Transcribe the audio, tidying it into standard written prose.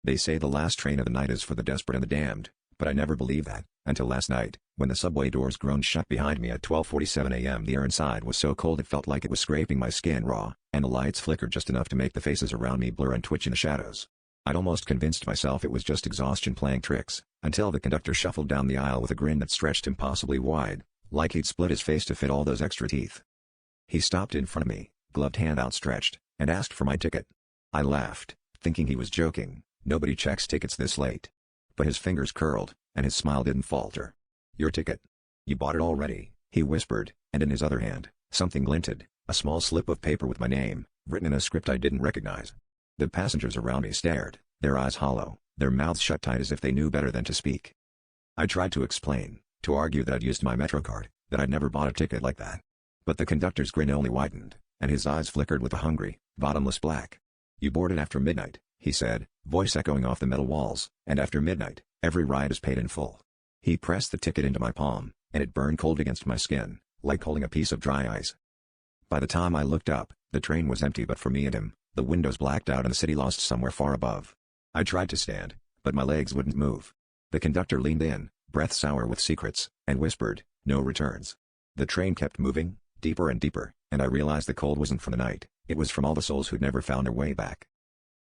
They say the last train of the night is for the desperate and the damned, but I never believed that, until last night, when the subway doors groaned shut behind me at 12:47 a.m. The air inside was so cold it felt like it was scraping my skin raw, and the lights flickered just enough to make the faces around me blur and twitch in the shadows. I'd almost convinced myself it was just exhaustion playing tricks, until the conductor shuffled down the aisle with a grin that stretched impossibly wide, like he'd split his face to fit all those extra teeth. He stopped in front of me, gloved hand outstretched, and asked for my ticket. I laughed, thinking he was joking. Nobody checks tickets this late. But his fingers curled, and his smile didn't falter. "Your ticket. You bought it already," he whispered, and in his other hand, something glinted, a small slip of paper with my name, written in a script I didn't recognize. The passengers around me stared, their eyes hollow, their mouths shut tight as if they knew better than to speak. I tried to explain, to argue that I'd used my MetroCard, that I'd never bought a ticket like that. But the conductor's grin only widened, and his eyes flickered with a hungry, bottomless black. "You boarded after midnight," he said, voice echoing off the metal walls, "and after midnight, every ride is paid in full." He pressed the ticket into my palm, and it burned cold against my skin, like holding a piece of dry ice. By the time I looked up, the train was empty but for me and him, the windows blacked out and the city lost somewhere far above. I tried to stand, but my legs wouldn't move. The conductor leaned in, breath sour with secrets, and whispered, "No returns." The train kept moving, deeper and deeper, and I realized the cold wasn't from the night, it was from all the souls who'd never found their way back.